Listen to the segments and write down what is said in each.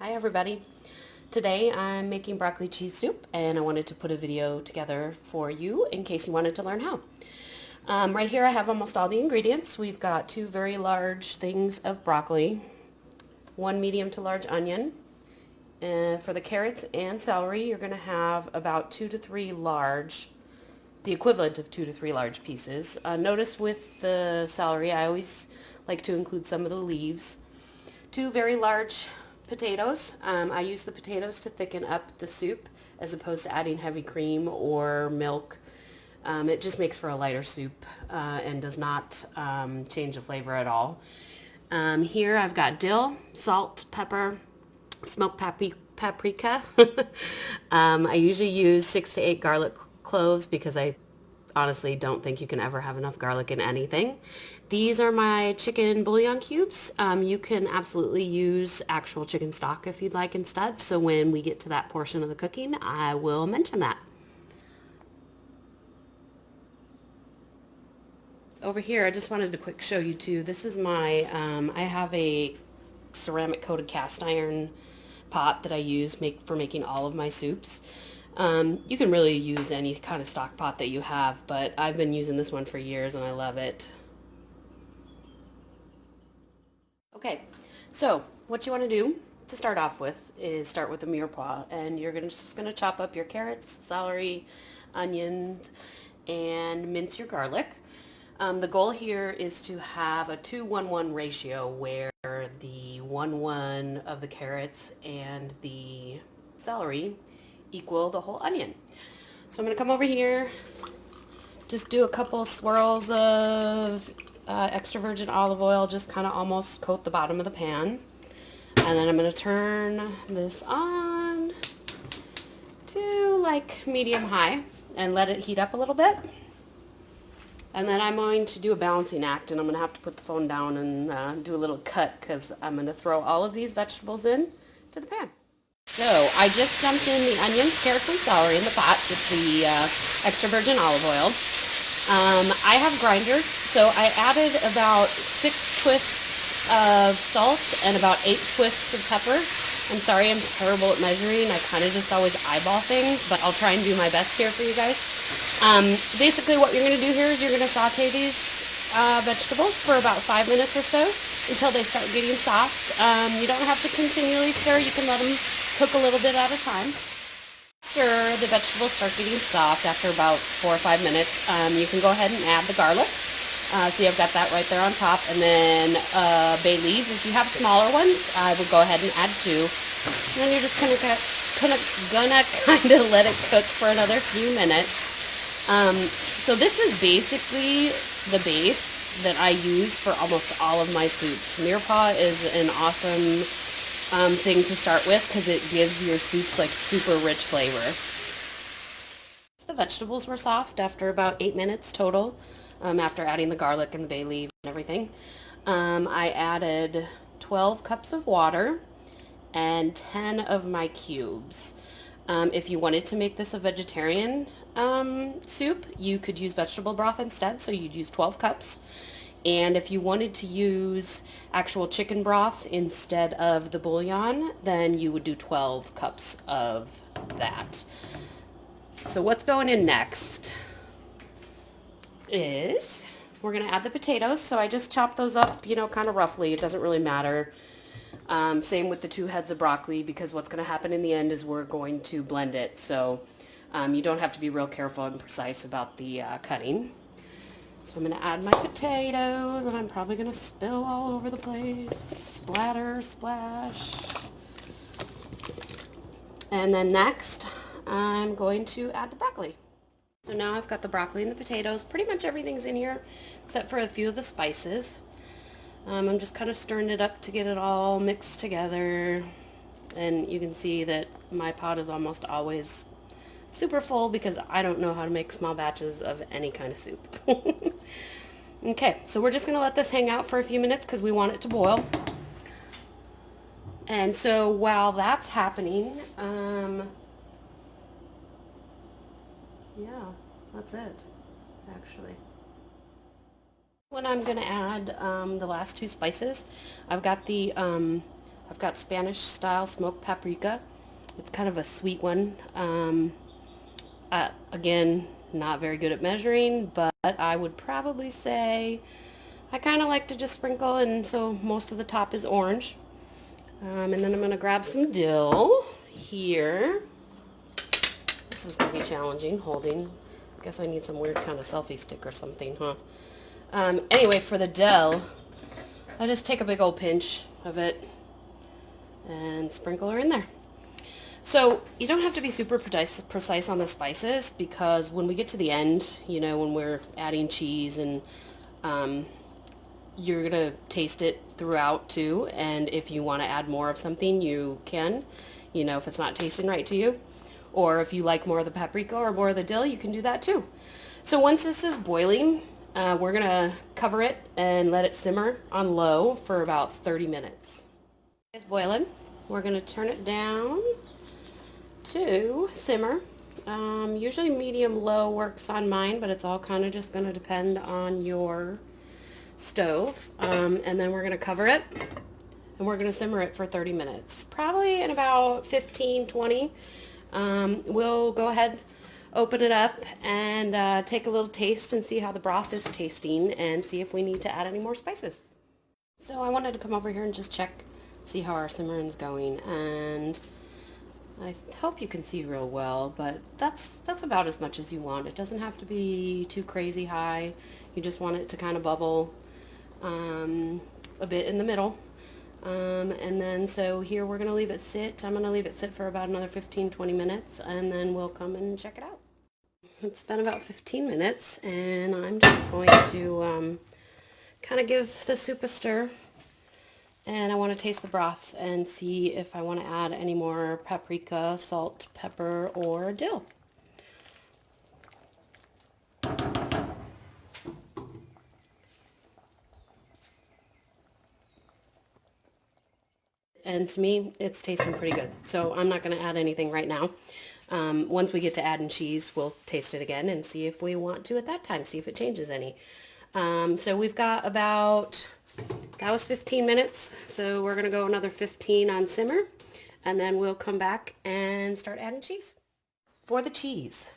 Hi everybody. Today I'm making broccoli cheese soup and I wanted to put a video together for you in case you wanted to learn how. Right here I have almost all the ingredients. We've got 2 very large things of broccoli, 1 medium to large onion. And for the carrots and celery you're going to have about 2 to 3 large, the equivalent of 2 to 3 large pieces. Notice with the celery I always like to include some of the leaves. 2 very large potatoes. I use the potatoes to thicken up the soup as opposed to adding heavy cream or milk. It just makes for a lighter soup and does not change the flavor at all. Here I've got dill, salt, pepper, smoked paprika. I usually use 6 to 8 garlic cloves because I honestly don't think you can ever have enough garlic in anything. These are my chicken bouillon cubes. You can absolutely use actual chicken stock if you'd like instead. So when we get to that portion of the cooking, I will mention that. Over here, I just wanted to quick show you too. This is my, I have a ceramic coated cast iron pot that I use for making all of my soups. You can really use any kind of stock pot that you have, but I've been using this one for years and I love it. Okay, so what you want to do to start off with is start with a mirepoix, and you're just going to chop up your carrots, celery, onions, and mince your garlic. The goal here is to have a 2-1-1 ratio where the 1-1 of the carrots and the celery equal the whole onion. So I'm going to come over here, just do a couple swirls of extra virgin olive oil, just kind of almost coat the bottom of the pan. And then I'm going to turn this on to like medium high and let it heat up a little bit. And then I'm going to do a balancing act, and I'm going to have to put the phone down and do a little cut because I'm going to throw all of these vegetables in to the pan. So I just dumped in the onions, carrots, and celery in the pot with the extra virgin olive oil. I have grinders, so I added about 6 twists of salt and about 8 twists of pepper. I'm sorry, I'm terrible at measuring. I kind of just always eyeball things, but I'll try and do my best here for you guys. Basically what you're going to do here is you're going to saute these vegetables for about 5 minutes or so until they start getting soft. You don't have to continually stir. You can let them cook a little bit at a time. After the vegetables start getting soft, after about 4 or 5 minutes, you can go ahead and add the garlic. See, I've got that right there on top. And then bay leaf. If you have smaller ones, I would go ahead and add 2. And then you're just gonna kind of let it cook for another few minutes. So this is basically the base that I use for almost all of my soups. Mirepoix is an awesome thing to start with because it gives your soups like super rich flavor. The vegetables were soft after about 8 minutes total, after adding the garlic and the bay leaf and everything. I added 12 cups of water and 10 of my cubes. If you wanted to make this a vegetarian soup, you could use vegetable broth instead, so you'd use 12 cups. And if you wanted to use actual chicken broth instead of the bouillon, then you would do 12 cups of that. So what's going in next is we're going to add the potatoes. So I just chopped those up, you know, kind of roughly. It doesn't really matter. Same with the 2 heads of broccoli, because what's going to happen in the end is we're going to blend it. So you don't have to be real careful and precise about the cutting. So I'm going to add my potatoes, and I'm probably going to spill all over the place. Splatter, splash. And then next, I'm going to add the broccoli. So now I've got the broccoli and the potatoes. Pretty much everything's in here except for a few of the spices. I'm just kind of stirring it up to get it all mixed together. And you can see that my pot is almost always super full because I don't know how to make small batches of any kind of soup. Okay, so we're just going to let this hang out for a few minutes because we want it to boil. And so while that's happening, yeah, that's it, actually. When I'm going to add the last 2 spices, I've got the I've got Spanish style smoked paprika. It's kind of a sweet one. Again, not very good at measuring, but I would probably say I kind of like to just sprinkle, and so most of the top is orange. And then I'm going to grab some dill here. This is going to be challenging, holding. I guess I need some weird kind of selfie stick or something, huh? Anyway, for the dill, I just take a big old pinch of it and sprinkle her in there. So you don't have to be super precise on the spices, because when we get to the end, you know, when we're adding cheese and you're going to taste it throughout too, and if you want to add more of something, you can, you know, if it's not tasting right to you. Or if you like more of the paprika or more of the dill, you can do that too. So once this is boiling, we're going to cover it and let it simmer on low for about 30 minutes. It's boiling. We're going to turn it down to simmer. Usually medium-low works on mine, but it's all kind of just going to depend on your stove. And then we're going to cover it, and we're going to simmer it for 30 minutes. Probably in about 15, 20. We'll go ahead, open it up, and take a little taste and see how the broth is tasting and see if we need to add any more spices. So I wanted to come over here and just check, see how our simmering is going, and I hope you can see real well, but that's about as much as you want. It doesn't have to be too crazy high. You just want it to kind of bubble a bit in the middle. And then so here we're going to leave it sit. I'm going to leave it sit for about another 15-20 minutes, and then we'll come and check it out. It's been about 15 minutes, and I'm just going to kind of give the soup a stir. And I want to taste the broth and see if I want to add any more paprika, salt, pepper, or dill. And to me, it's tasting pretty good. So I'm not going to add anything right now. Once we get to adding cheese, we'll taste it again and see if we want to at that time, see if it changes any. So we've got about... That was 15 minutes, so we're going to go another 15 on simmer, and then we'll come back and start adding cheese. For the cheese,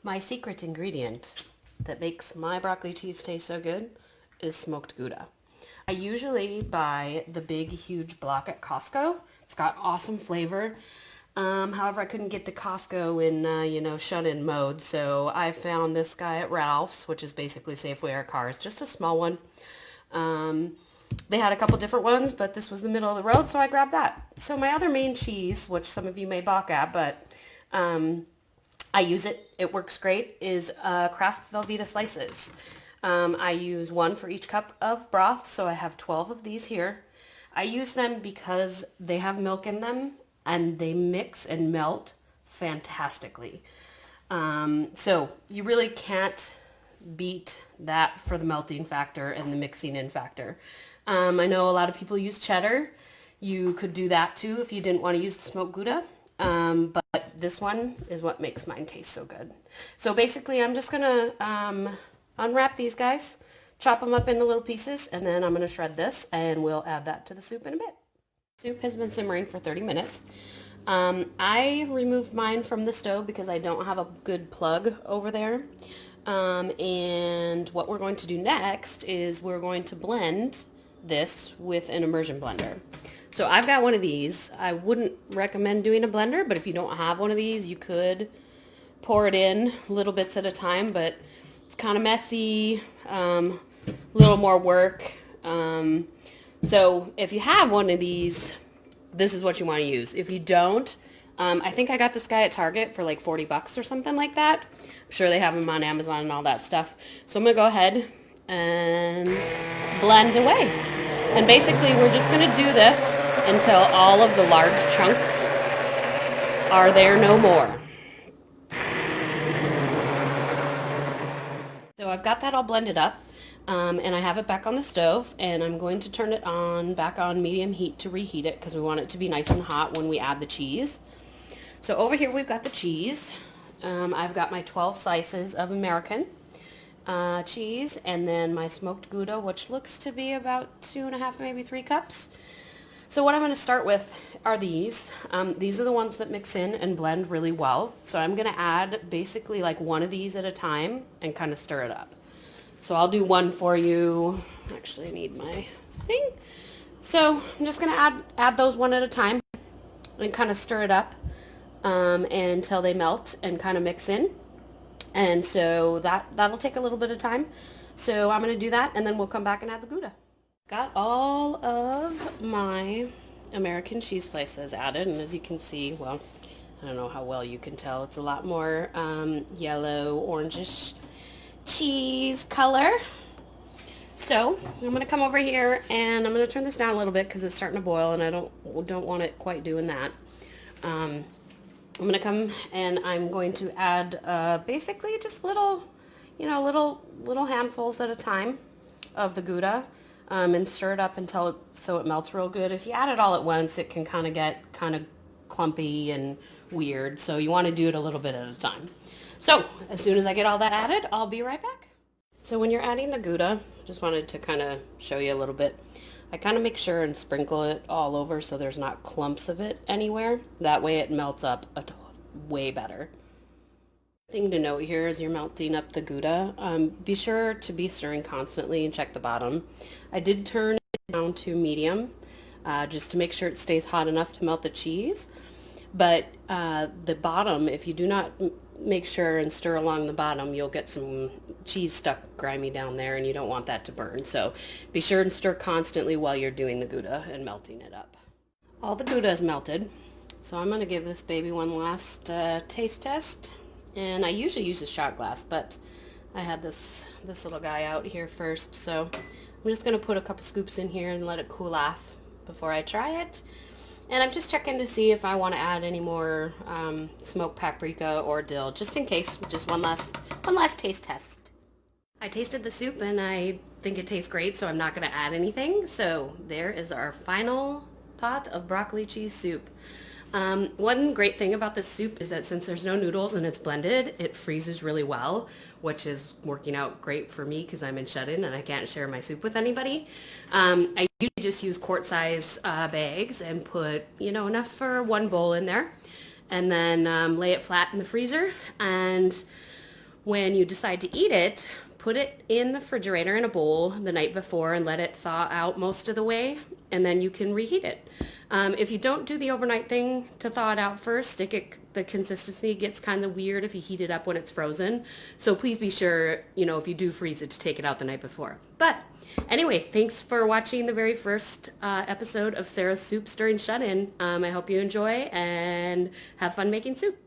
my secret ingredient that makes my broccoli cheese taste so good is smoked Gouda. I usually buy the big, huge block at Costco. It's got awesome flavor. However, I couldn't get to Costco in, shut-in mode, so I found this guy at Ralph's, which is basically Safeway or Cars, just a small one. They had a couple different ones, but this was the middle of the road, so I grabbed that. So my other main cheese, which some of you may balk at, but I use it, it works great, is Kraft Velveeta slices. I use one for each cup of broth, so I have 12 of these here. I use them because they have milk in them, and they mix and melt fantastically. So you really can't beat that for the melting factor and the mixing in factor. I know a lot of people use cheddar. You could do that too if you didn't want to use the smoked Gouda. But this one is what makes mine taste so good. So basically I'm just going to unwrap these guys, chop them up into little pieces, and then I'm going to shred this, and we'll add that to the soup in a bit. Soup has been simmering for 30 minutes. I removed mine from the stove because I don't have a good plug over there. And what we're going to do next is we're going to blend this with an immersion blender. So I've got one of these. I wouldn't recommend doing a blender, but if you don't have one of these, you could pour it in little bits at a time, but it's kind of messy, a little more work. So if you have one of these, this is what you want to use. If you don't, I think I got this guy at Target for like 40 bucks or something like that. I'm sure they have them on Amazon and all that stuff. So I'm going to go ahead and blend away. And basically we're just going to do this until all of the large chunks are there no more. So I've got that all blended up, and I have it back on the stove, and I'm going to turn it back on medium heat to reheat it because we want it to be nice and hot when we add the cheese. So over here we've got the cheese. I've got my 12 slices of American cheese, and then my smoked Gouda, which looks to be about 2.5, maybe 3 cups. So what I'm going to start with are these. These are the ones that mix in and blend really well. So I'm going to add basically like one of these at a time and kind of stir it up. So I'll do one for you. Actually, I need my thing. So I'm just going to add those one at a time and kind of stir it up until they melt and kind of mix in. And so that'll take a little bit of time. So I'm going to do that, and then we'll come back and add the Gouda. Got all of my American cheese slices added, and as you can see, well, I don't know how well you can tell, it's a lot more yellow, orangish cheese color. So I'm going to come over here and I'm going to turn this down a little bit because it's starting to boil, and I don't want it quite doing that. I'm going to come and I'm going to add basically just little handfuls at a time of the Gouda. And stir it up until it melts real good. If you add it all at once, it can kind of get kind of clumpy and weird. So you want to do it a little bit at a time. So as soon as I get all that added, I'll be right back. So when you're adding the Gouda, just wanted to kind of show you a little bit. I kind of make sure and sprinkle it all over so there's not clumps of it anywhere. That way it melts up way better. Thing to note here as you're melting up the Gouda, be sure to be stirring constantly and check the bottom. I did turn it down to medium just to make sure it stays hot enough to melt the cheese. But the bottom, if you do not make sure and stir along the bottom, you'll get some cheese stuck grimy down there, and you don't want that to burn. So be sure and stir constantly while you're doing the Gouda and melting it up. All the Gouda is melted, so I'm going to give this baby one last taste test. And I usually use a shot glass, but I had this little guy out here first, so I'm just going to put a couple scoops in here and let it cool off before I try it. And I'm just checking to see if I want to add any more smoked paprika or dill, just in case. Just one last taste test. I tasted the soup and I think it tastes great, so I'm not going to add anything. So there is our final pot of broccoli cheese soup. One great thing about this soup is that since there's no noodles and it's blended, it freezes really well, which is working out great for me because I'm in shut-in and I can't share my soup with anybody. I usually just use quart-size bags and put, enough for one bowl in there, and then lay it flat in the freezer. And when you decide to eat it, put it in the refrigerator in a bowl the night before and let it thaw out most of the way, and then you can reheat it. If you don't do the overnight thing to thaw it out first, the consistency gets kind of weird if you heat it up when it's frozen. So please be sure, if you do freeze it, to take it out the night before. But anyway, thanks for watching the very first episode of Sarah's Soups during Shut-In. I hope you enjoy and have fun making soup.